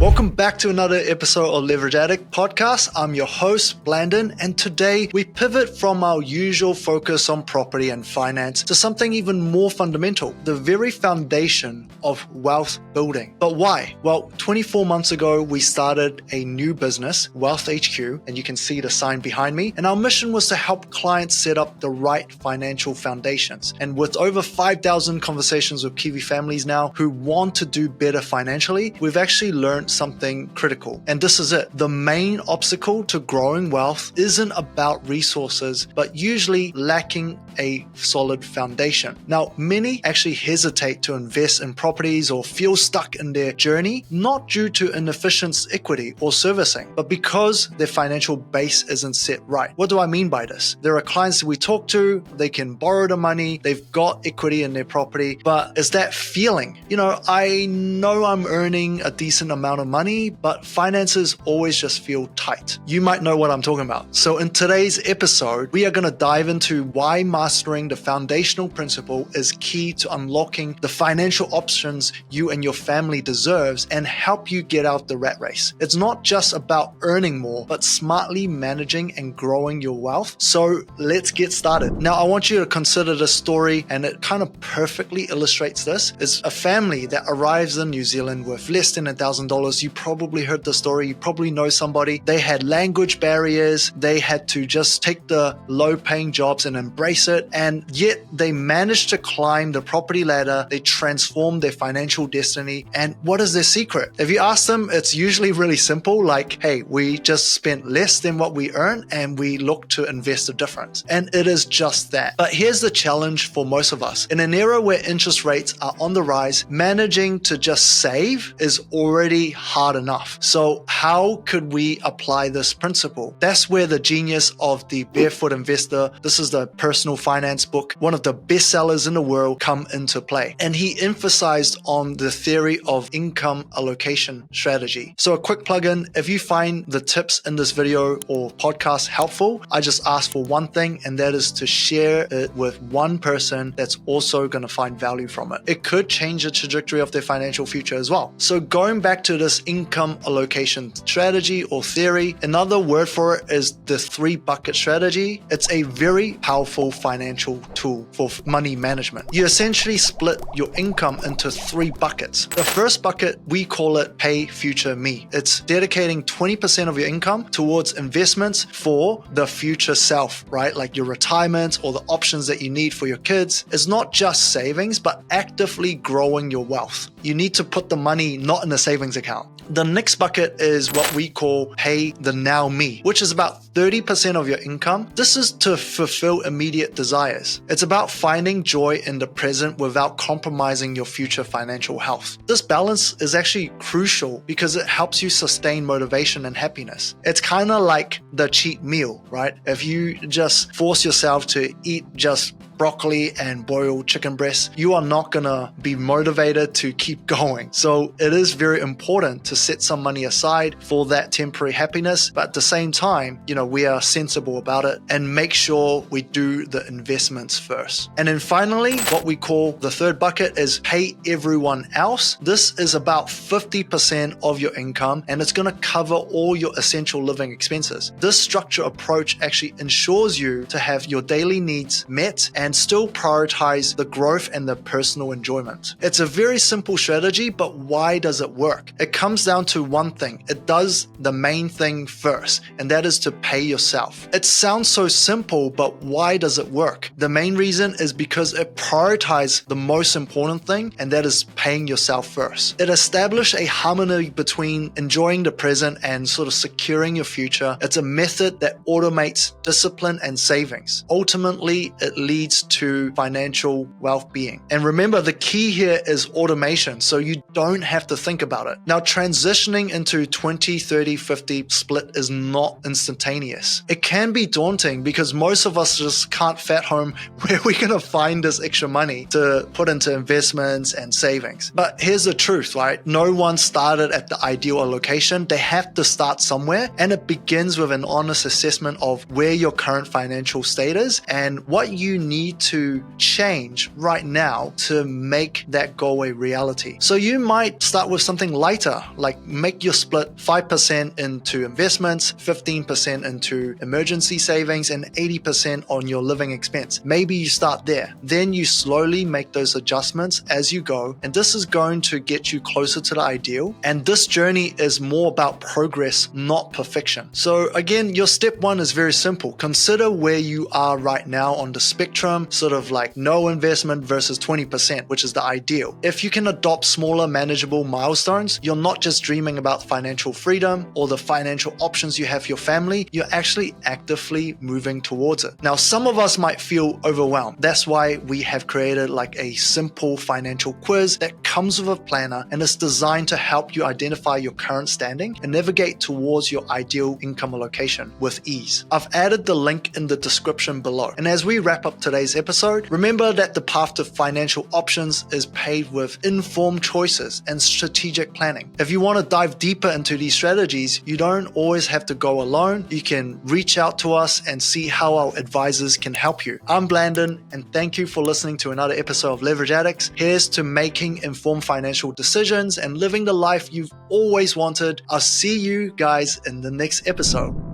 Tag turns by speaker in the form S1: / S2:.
S1: Welcome back to another episode of Leverage Addict Podcast. I'm your host, Blandon, and today we pivot from our usual focus on property and finance to something even more fundamental, the very foundation of wealth building. But why? Well, 24 months ago, we started a new business, Wealth HQ, and you can see the sign behind me. And our mission was to help clients set up the right financial foundations. And with over 5,000 conversations with Kiwi families now who want to do better financially, we've actually learned something critical. And this is it. The main obstacle to growing wealth isn't about resources, but usually lacking a solid foundation. Now, many actually hesitate to invest in properties or feel stuck in their journey, not due to inefficient equity or servicing, but because their financial base isn't set right. What do I mean by this? There are clients that we talk to, they can borrow the money, they've got equity in their property, but it's that feeling, I know I'm earning a decent amount of money, but finances always just feel tight. You might know what I'm talking about. So in today's episode, we are going to dive into why mastering the foundational principle is key to unlocking the financial options you and your family deserves and help you get out the rat race. It's not just about earning more, but smartly managing and growing your wealth. So let's get started. Now, I want you to consider this story, and it kind of perfectly illustrates this. It's a family that arrives in New Zealand with less than $1,000. You probably heard the story. You probably know somebody. They had language barriers. They had to just take the low-paying jobs and embrace it. And yet they managed to climb the property ladder. They transformed their financial destiny. And what is their secret? If you ask them, it's usually really simple. Like, hey, we just spent less than what we earn and we look to invest the difference. And it is just that. But here's the challenge for most of us. In an era where interest rates are on the rise, managing to just save is already hard enough. So how could we apply this principle? That's where the genius of the Barefoot Investor, this is the personal finance book, one of the best sellers in the world, come into play. And he emphasized on the theory of income allocation strategy. So a quick plug-in, if you find the tips in this video or podcast helpful, I just ask for one thing, and that is to share it with one person that's also going to find value from it. It could change the trajectory of their financial future as well. So going back to this income allocation strategy or theory, another word for it is the 3-bucket strategy. It's a very powerful financial tool for money management. You essentially split your income into 3 buckets. The first bucket, we call it Pay Future Me. It's dedicating 20% of your income towards investments for the future self, right? Like your retirement or the options that you need for your kids. It's not just savings, but actively growing your wealth. You need to put the money not in a savings account. The next bucket is what we call Pay the Now Me, which is about 30% of your income. This is to fulfill immediate desires. It's about finding joy in the present without compromising your future financial health. This balance is actually crucial because it helps you sustain motivation and happiness. It's kind of like the cheat meal, right? If you just force yourself to eat just broccoli and boiled chicken breast, you are not gonna be motivated to keep going. So it is very important to set some money aside for that temporary happiness, but at the same time, we are sensible about it and make sure we do the investments first. And then finally, what we call the third bucket is Pay Everyone Else. This is about 50% of your income, and it's gonna cover all your essential living expenses. This structure approach actually ensures you to have your daily needs met and still prioritize the growth and the personal enjoyment. It's a very simple strategy, but why does it work? It comes down to one thing. It does the main thing first, and that is to pay yourself. It sounds so simple, but why does it work? The main reason is because it prioritizes the most important thing, and that is paying yourself first. It establishes a harmony between enjoying the present and sort of securing your future. It's a method that automates discipline and savings. Ultimately, it leads to financial well-being. And remember, the key here is automation, so you don't have to think about it. Now, transitioning into 20, 30, 50 split is not instantaneous. It can be daunting because most of us just can't fathom where we're going to find this extra money to put into investments and savings. But here's the truth, right? No one started at the ideal allocation. They have to start somewhere, and it begins with an honest assessment of where your current financial state is and what you need need to change right now to make that goal a reality. So you might start with something lighter, like make your split 5% into investments, 15% into emergency savings, and 80% on your living expense. Maybe you start there. Then you slowly make those adjustments as you go, and this is going to get you closer to the ideal. And this journey is more about progress, not perfection. So again, your step one is very simple. Consider where you are right now on the spectrum, sort of like no investment versus 20%, which is the ideal. If you can adopt smaller, manageable milestones, you're not just dreaming about financial freedom or the financial options you have for your family, you're actually actively moving towards it. Now, some of us might feel overwhelmed. That's why we have created like a simple financial quiz that comes with a planner and is designed to help you identify your current standing and navigate towards your ideal income allocation with ease. I've added the link in the description below. And as we wrap up today's episode, remember that the path to financial options is paved with informed choices and strategic planning. If you want to dive deeper into these strategies, you don't always have to go alone. You can reach out to us and see how our advisors can help you. I'm Blandon, and thank you for listening to another episode of Leverage Addicts. Here's to making informed financial decisions and living the life you've always wanted. I'll see you guys in the next episode.